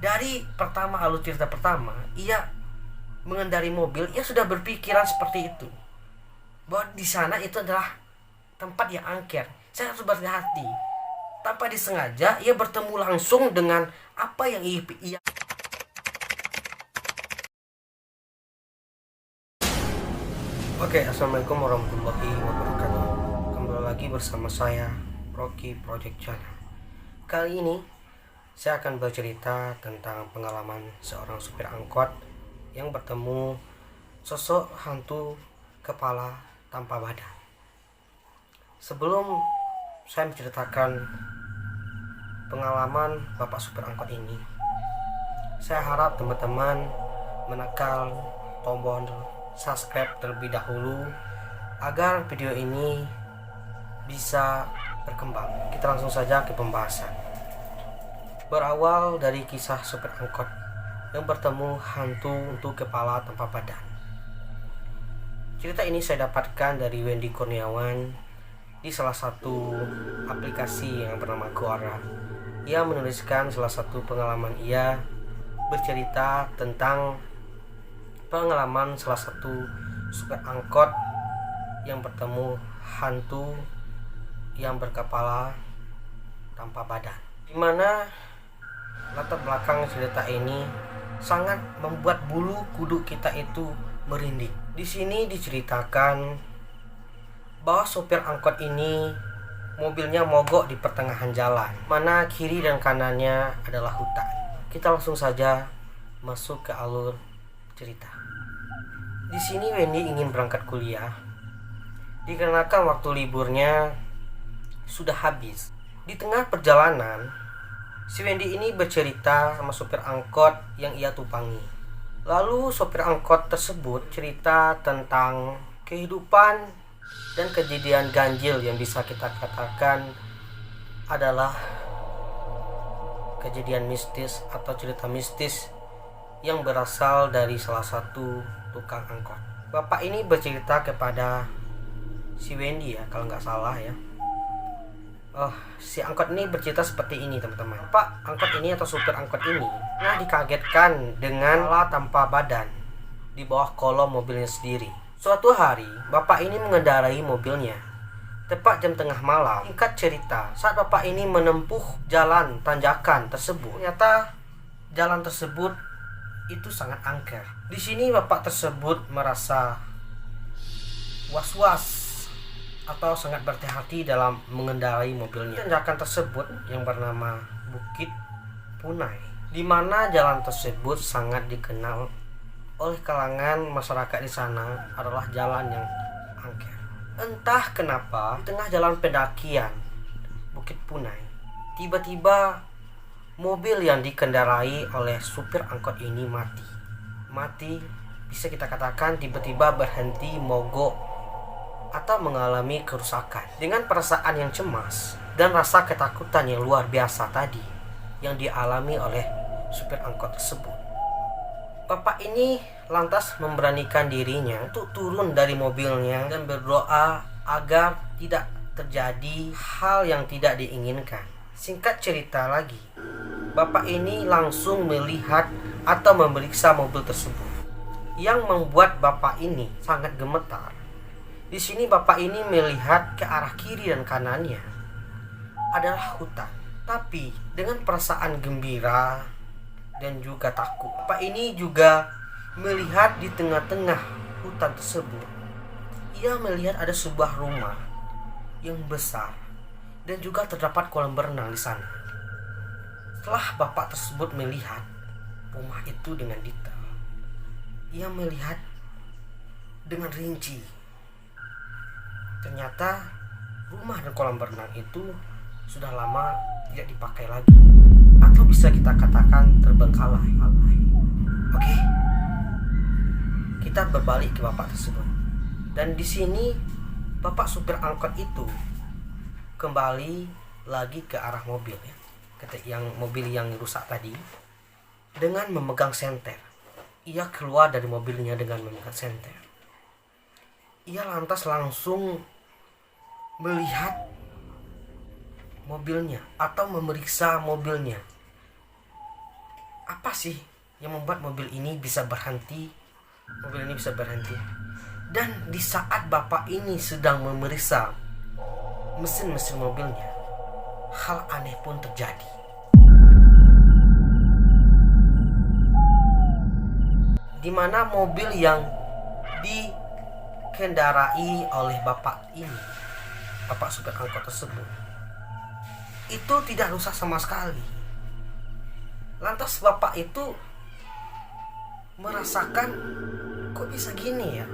Dari pertama alur cerita pertama, ia mengendari mobil, ia sudah berpikiran seperti itu, bahwa di sana itu adalah tempat yang angker. Saya harus berhati-hati. Tanpa disengaja, ia bertemu langsung dengan apa yang ia. Oke, assalamualaikum warahmatullahi wabarakatuh. Kembali lagi bersama saya, Rocky Project Channel. Kali ini saya akan bercerita tentang pengalaman seorang supir angkot yang bertemu sosok hantu kepala tanpa badan. Sebelum saya menceritakan pengalaman Bapak supir angkot ini, saya harap teman-teman menekan tombol subscribe terlebih dahulu agar video ini bisa berkembang. Kita langsung saja ke pembahasan. Berawal dari kisah supir angkot yang bertemu hantu kepala tanpa badan. Cerita ini saya dapatkan dari Wendy Kurniawan di salah satu aplikasi yang bernama Quora. Ia menuliskan salah satu pengalaman ia bercerita tentang pengalaman salah satu supir angkot yang bertemu hantu yang berkepala tanpa badan, di mana latar belakang cerita ini sangat membuat bulu kuduk kita itu merinding. Di sini diceritakan bahwa sopir angkot ini mobilnya mogok di pertengahan jalan, mana kiri dan kanannya adalah hutan. Kita langsung saja masuk ke alur cerita. Di sini Wendy ingin berangkat kuliah, dikarenakan waktu liburnya sudah habis. Di tengah perjalanan, si Wendy ini bercerita sama sopir angkot yang ia tumpangi. Lalu sopir angkot tersebut cerita tentang kehidupan dan kejadian ganjil yang bisa kita katakan adalah kejadian mistis atau cerita mistis yang berasal dari salah satu tukang angkot. Bapak ini bercerita kepada si Wendy ya, kalau nggak salah ya. Si angkot ini bercerita seperti ini, teman-teman. Pak angkot ini atau supir angkot ini dikagetkan dengan kepala tanpa badan di bawah kolong mobilnya sendiri. Suatu hari, bapak ini mengendarai mobilnya tepat jam tengah malam. Singkat cerita, saat bapak ini menempuh jalan tanjakan tersebut, ternyata jalan tersebut itu sangat angker. Di sini bapak tersebut merasa was-was atau sangat berhati-hati dalam mengendarai mobilnya. Tanjakan tersebut yang bernama Bukit Punai, di mana jalan tersebut sangat dikenal oleh kalangan masyarakat di sana adalah jalan yang angker. Entah kenapa di tengah jalan pendakian Bukit Punai, tiba-tiba mobil yang dikendarai oleh supir angkot ini mati, bisa kita katakan tiba-tiba berhenti mogok atau mengalami kerusakan. Dengan perasaan yang cemas dan rasa ketakutan yang luar biasa tadi yang dialami oleh supir angkot tersebut, bapak ini lantas memberanikan dirinya untuk turun dari mobilnya dan berdoa agar tidak terjadi hal yang tidak diinginkan. Singkat cerita lagi, bapak ini langsung melihat atau memeriksa mobil tersebut, yang membuat bapak ini sangat gemetar. Di sini bapak ini melihat ke arah kiri dan kanannya adalah hutan, tapi dengan perasaan gembira dan juga takut. Bapak ini juga melihat di tengah-tengah hutan tersebut, ia melihat ada sebuah rumah yang besar dan juga terdapat kolam berenang di sana. Setelah bapak tersebut melihat rumah itu dengan detail, ia melihat dengan rinci. Ternyata rumah dan kolam berenang itu sudah lama tidak dipakai lagi, atau bisa kita katakan terbengkalai. Oke, kita berbalik ke bapak tersebut, dan di sini bapak supir angkot itu kembali lagi ke arah mobil ya, yang mobil yang rusak tadi, dengan memegang senter. Ia keluar dari mobilnya dengan memegang senter. Ia lantas langsung melihat mobilnya atau memeriksa mobilnya. sih yang membuat mobil ini bisa berhenti? Mobil ini bisa berhenti. Dan di saat bapak ini sedang memeriksa mesin-mesin mobilnya, hal aneh pun terjadi. Di mana mobil yang dikendarai oleh bapak ini, bapak supir angkot tersebut, itu tidak rusak sama sekali. Lantas bapak itu merasakan, kok bisa gini ya?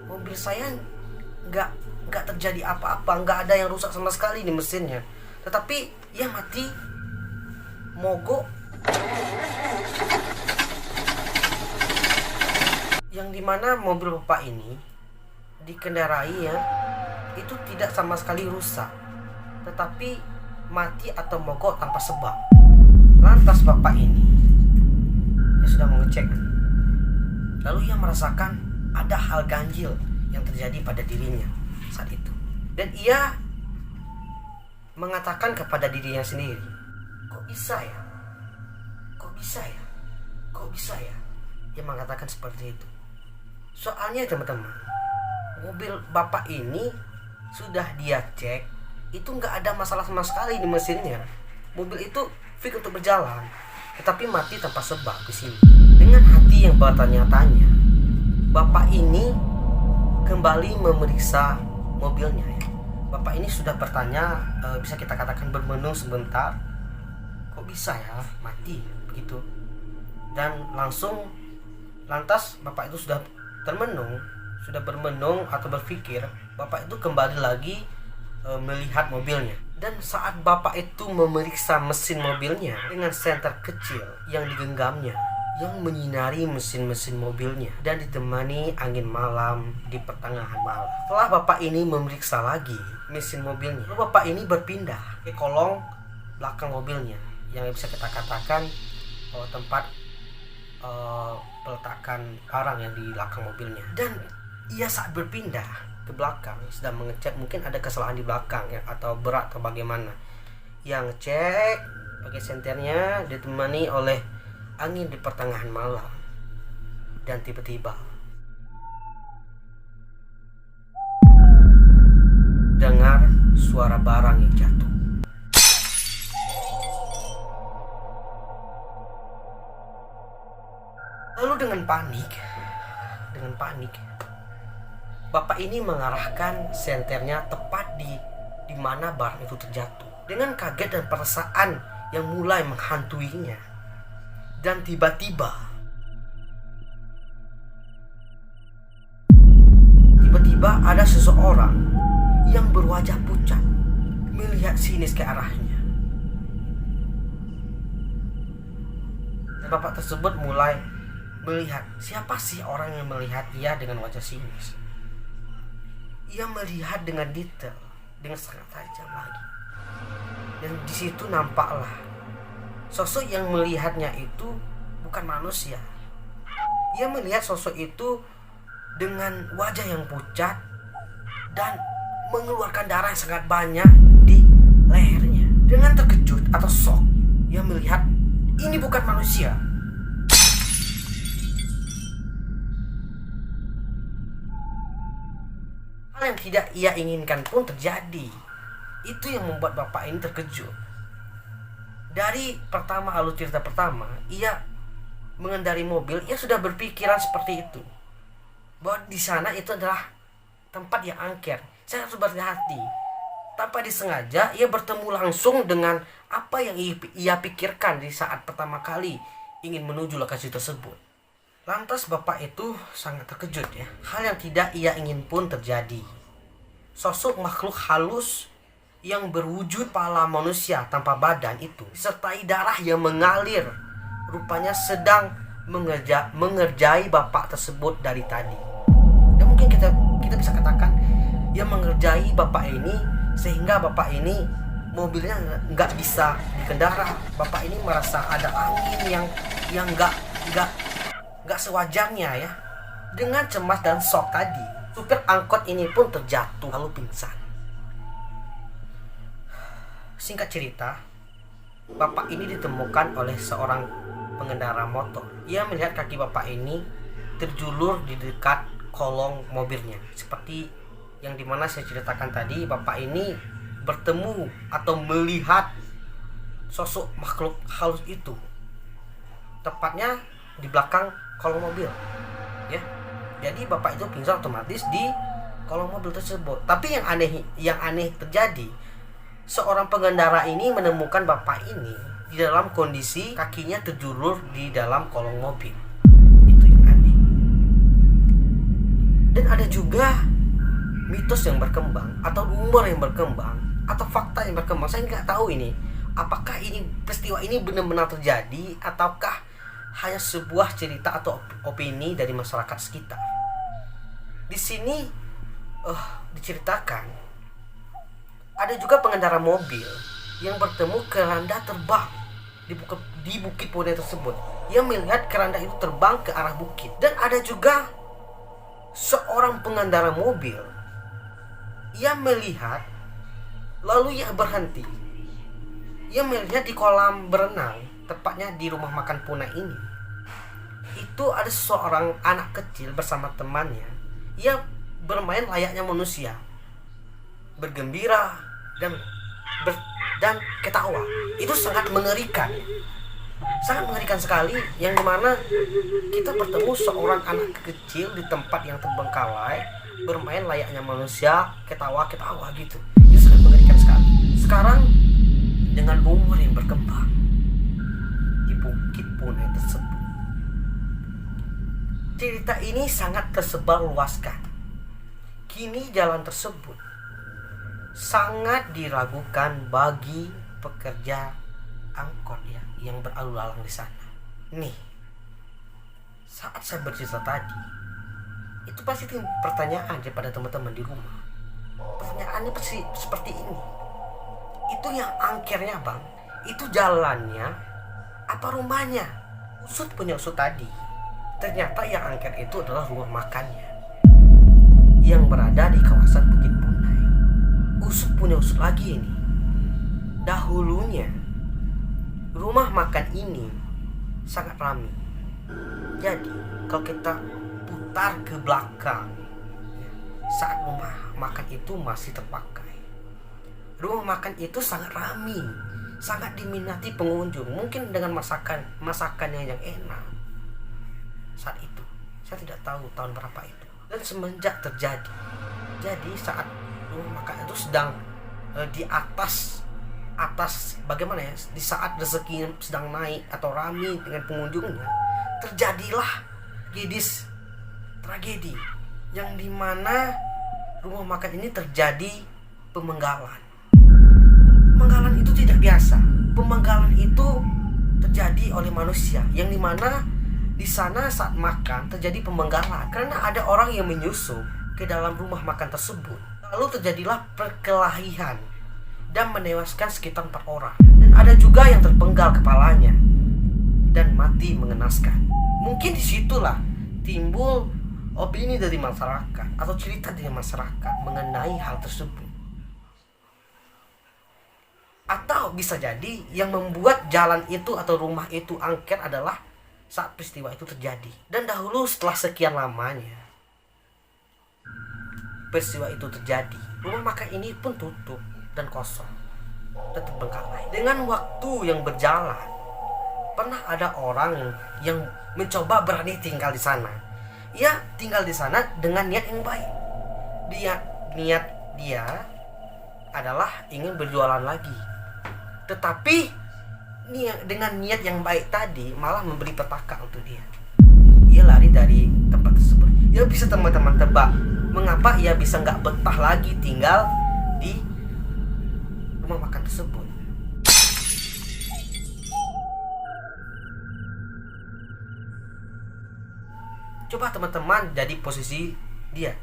Mobil saya nggak terjadi apa-apa, nggak ada yang rusak sama sekali di mesinnya. Tetapi ya mati, mogok. Yang dimana mobil bapak ini dikendarai ya, itu tidak sama sekali rusak, tetapi mati atau mogok tanpa sebab. Lantas bapak ini ya sudah mengecek, lalu ia merasakan ada hal ganjil yang terjadi pada dirinya saat itu. Dan ia mengatakan kepada dirinya sendiri, kok bisa ya? Kok bisa ya? Kok bisa ya? Ia mengatakan seperti itu. Soalnya teman-teman, mobil bapak ini sudah dia cek, itu nggak ada masalah sama sekali di mesinnya. Mobil itu fit untuk berjalan, tetapi mati tanpa sebab di sini. Dengan hati yang bertanya-tanya, bapak ini kembali memeriksa mobilnya ya. Bapak ini sudah bertanya, bisa kita katakan bermenung sebentar, kok bisa ya mati begitu. Dan lantas bapak itu sudah bermenung atau berpikir, bapak itu kembali lagi melihat mobilnya. Dan saat bapak itu memeriksa mesin mobilnya dengan senter kecil yang digenggamnya, yang menyinari mesin-mesin mobilnya dan ditemani angin malam di pertengahan malam. Setelah bapak ini memeriksa lagi mesin mobilnya, lalu bapak ini berpindah ke kolong belakang mobilnya, yang bisa kita katakan tempat peletakan barang yang di belakang mobilnya. Dan ia saat berpindah ke belakang sedang mengecek, mungkin ada kesalahan di belakang ya, atau berat atau bagaimana. Yang cek pakai senternya ditemani oleh angin di pertengahan malam. Dan tiba-tiba dengar suara barang yang jatuh. Lalu dengan panik, bapak ini mengarahkan senternya tepat di mana barang itu terjatuh. Dengan kaget dan perasaan yang mulai menghantuinya. Dan tiba-tiba ada seseorang yang berwajah pucat melihat sinis ke arahnya. Dan bapak tersebut mulai melihat, siapa sih orang yang melihat ia dengan wajah sinis. Ia melihat dengan detail, dengan sangat tajam lagi. Dan di situ nampaklah sosok yang melihatnya itu bukan manusia. Ia melihat sosok itu dengan wajah yang pucat dan mengeluarkan darah yang sangat banyak di lehernya. Dengan terkejut atau shock, ia melihat ini bukan manusia. Hal yang tidak ia inginkan pun terjadi. Itu yang membuat bapak ini terkejut. Dari alur cerita pertama, ia mengendarai mobil, ia sudah berpikiran seperti itu, bahwa di sana itu adalah tempat yang angker. Saya harus berhati-hati. Tanpa disengaja, ia bertemu langsung dengan apa yang ia pikirkan di saat pertama kali ingin menuju lokasi tersebut. Lantas bapak itu sangat terkejut ya. Hal yang tidak ia ingin pun terjadi. Sosok makhluk halus yang berwujud kepala manusia tanpa badan itu, disertai darah yang mengalir, rupanya sedang mengerjai bapak tersebut dari tadi. Dan mungkin kita bisa katakan, ia mengerjai bapak ini sehingga bapak ini mobilnya nggak bisa dikendara. Bapak ini merasa ada angin yang nggak sewajarnya ya. Dengan cemas dan shock tadi, supir angkot ini pun terjatuh lalu pingsan. Singkat cerita, bapak ini ditemukan oleh seorang pengendara motor. Ia melihat kaki bapak ini terjulur di dekat kolong mobilnya. Seperti yang dimana saya ceritakan tadi, bapak ini bertemu atau melihat sosok makhluk halus itu. Tepatnya di belakang kolong mobil. Ya. Jadi bapak itu pingsan otomatis di kolong mobil tersebut. Tapi yang aneh terjadi, seorang pengendara ini menemukan bapak ini di dalam kondisi kakinya terjulur di dalam kolong mobil. Itu yang aneh. Dan ada juga mitos yang berkembang atau rumor yang berkembang atau fakta yang berkembang. Saya nggak tahu ini apakah ini peristiwa ini benar-benar terjadi ataukah hanya sebuah cerita atau opini dari masyarakat sekitar. Di sini diceritakan ada juga pengendara mobil yang bertemu keranda terbang di bukit Punai tersebut. Ia melihat keranda itu terbang ke arah bukit. Dan ada juga seorang pengendara mobil, ia melihat lalu ia berhenti. Ia melihat di kolam berenang, tepatnya di rumah makan Punai ini. Itu ada seorang anak kecil bersama temannya. Ia bermain layaknya manusia, bergembira dan ketawa. Itu sangat mengerikan. Sangat mengerikan sekali, yang dimana kita bertemu seorang anak kecil di tempat yang terbengkalai, bermain layaknya manusia, ketawa gitu. Itu sangat mengerikan sekali. Sekarang dengan rumor yang berkembang di bukit Punai tersebut, cerita ini sangat tersebar luaskan. Kini jalan tersebut sangat diragukan bagi pekerja angkot yang berlalu lalang di sana. Nih, saat saya bercerita tadi, itu pasti pertanyaan daripada teman-teman di rumah. Pertanyaannya pasti seperti ini. Itu yang angkernya bang, itu jalannya apa rumahnya? Usut punya usut tadi, ternyata yang angker itu adalah rumah makannya yang berada di kawasan Bukit Punai. Usut punya usut lagi ini. Dahulunya rumah makan ini sangat ramai. Jadi kalau kita putar ke belakang saat rumah makan itu masih terpakai, rumah makan itu sangat ramai, sangat diminati pengunjung, mungkin dengan masakannya yang enak. Saat itu saya tidak tahu tahun berapa itu. Dan semenjak terjadi, jadi saat rumah makan itu sedang di atas bagaimana ya, di saat rezeki sedang naik atau ramai dengan pengunjungnya, terjadilah tragedi yang dimana rumah makan ini terjadi pemenggalan. Pemenggalan itu tidak biasa. Pemenggalan itu terjadi oleh manusia, yang dimana di sana saat makan terjadi pemenggalan karena ada orang yang menyusup ke dalam rumah makan tersebut. Lalu terjadilah perkelahian dan menewaskan sekitar 4 orang. Dan ada juga yang terpenggal kepalanya dan mati mengenaskan. Mungkin disitulah timbul opini dari masyarakat atau cerita dari masyarakat mengenai hal tersebut. Atau bisa jadi yang membuat jalan itu atau rumah itu angker adalah saat peristiwa itu terjadi. Dan dahulu setelah sekian lamanya peristiwa itu terjadi, rumah makan ini pun tutup dan kosong dan terbengkalai. Dengan waktu yang berjalan, pernah ada orang yang mencoba berani tinggal di sana. Ia tinggal di sana dengan niat yang baik. Niat dia adalah ingin berjualan lagi. Tetapi dengan niat yang baik tadi malah memberi petaka untuk dia. Ia lari dari tempat tersebut. Ya bisa teman-teman tebak mengapa ia bisa nggak betah lagi tinggal di rumah makan tersebut. Coba teman-teman jadi posisi dia.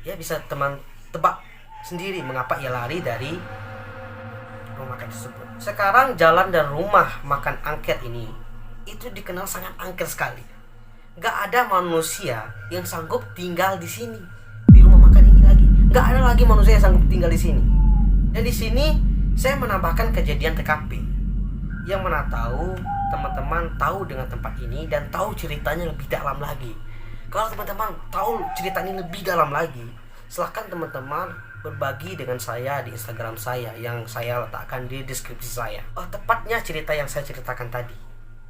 Ya bisa teman tebak sendiri mengapa ia lari dari rumah makan tersebut. Sekarang jalan dan rumah makan angker ini itu dikenal sangat angker sekali. Gak ada manusia yang sanggup tinggal di sini, di rumah makan ini lagi. Gak ada lagi manusia yang sanggup tinggal di sini. Dan di sini saya menambahkan kejadian TKP yang mana tahu teman-teman tahu dengan tempat ini dan tahu ceritanya lebih dalam lagi. Kalau teman-teman tahu cerita ini lebih dalam lagi, silahkan teman-teman berbagi dengan saya di Instagram saya yang saya letakkan di deskripsi saya. Tepatnya cerita yang saya ceritakan tadi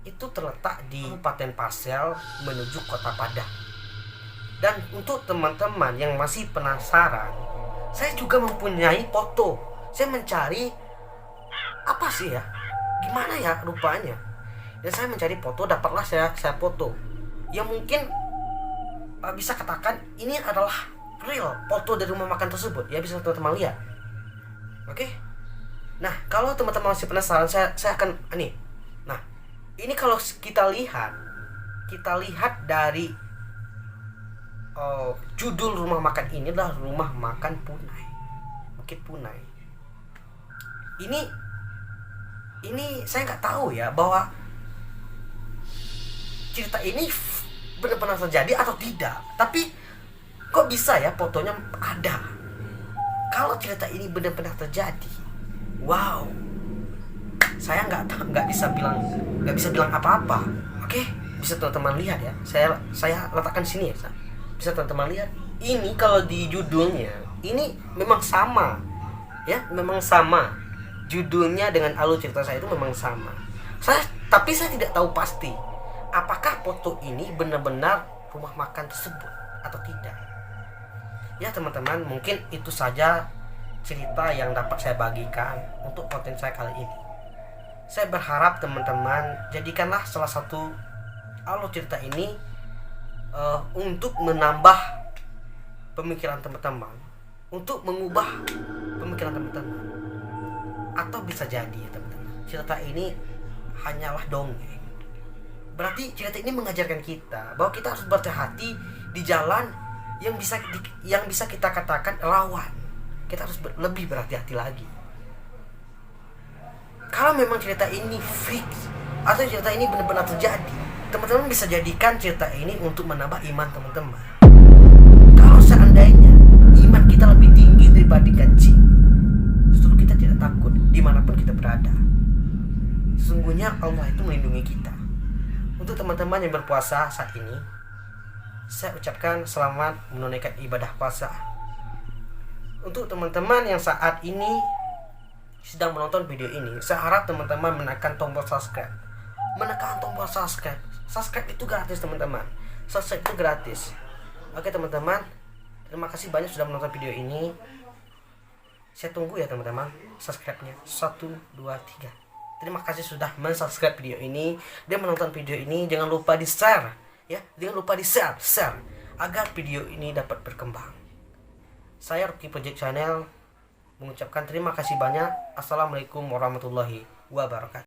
itu terletak di Kabupaten Pasel menuju Kota Padang. Dan untuk teman-teman yang masih penasaran, saya juga mempunyai foto. Saya mencari apa sih ya, gimana ya rupanya, dan saya mencari foto, dapatlah saya foto yang mungkin bisa katakan ini adalah real foto dari rumah makan tersebut. Ya, bisa teman-teman lihat. Oke. Nah, kalau teman-teman masih penasaran, saya akan ini. Nah, ini kalau kita lihat dari judul rumah makan ini adalah Rumah Makan Punai, Bukit Punai. Ini saya nggak tahu ya bahwa cerita ini benar-benar terjadi atau tidak. Tapi kok bisa ya fotonya ada? Kalau cerita ini benar-benar terjadi, wow, saya nggak bisa bilang apa-apa. Oke, bisa teman-teman lihat ya. Saya letakkan di sini ya. Bisa teman-teman lihat. Ini kalau di judulnya ini memang sama, ya, memang sama. Judulnya dengan alur cerita saya itu memang sama. Tapi saya tidak tahu pasti apakah foto ini benar-benar rumah makan tersebut atau tidak. Ya teman-teman, mungkin itu saja cerita yang dapat saya bagikan untuk konten saya kali ini. Saya berharap teman-teman jadikanlah salah satu alur cerita ini untuk menambah pemikiran teman-teman, untuk mengubah pemikiran teman-teman. Atau bisa jadi ya teman-teman, cerita ini hanyalah dongeng. Berarti cerita ini mengajarkan kita bahwa kita harus berhati-hati di jalan yang bisa kita katakan rawan. Kita harus lebih berhati-hati lagi. Kalau memang cerita ini fix atau cerita ini benar-benar terjadi, teman-teman bisa jadikan cerita ini untuk menambah iman teman-teman. Kalau seandainya iman kita lebih tinggi dibandingkan jin, justru kita tidak takut dimanapun kita berada. Sesungguhnya Allah itu melindungi kita. Untuk teman-teman yang berpuasa saat ini, saya ucapkan selamat menunaikan ibadah puasa. Untuk teman-teman yang saat ini sedang menonton video ini, saya harap teman-teman menekan tombol subscribe. Menekan tombol subscribe. Subscribe itu gratis teman-teman. Subscribe itu gratis. Oke teman-teman, terima kasih banyak sudah menonton video ini. Saya tunggu ya teman-teman subscribe-nya. 1, 2, 3. Terima kasih sudah mensubscribe video ini dan menonton video ini. Jangan lupa di-share ya. Jangan lupa di-share agar video ini dapat berkembang. Saya Rocky Project Channel mengucapkan terima kasih banyak. Assalamualaikum warahmatullahi wabarakatuh.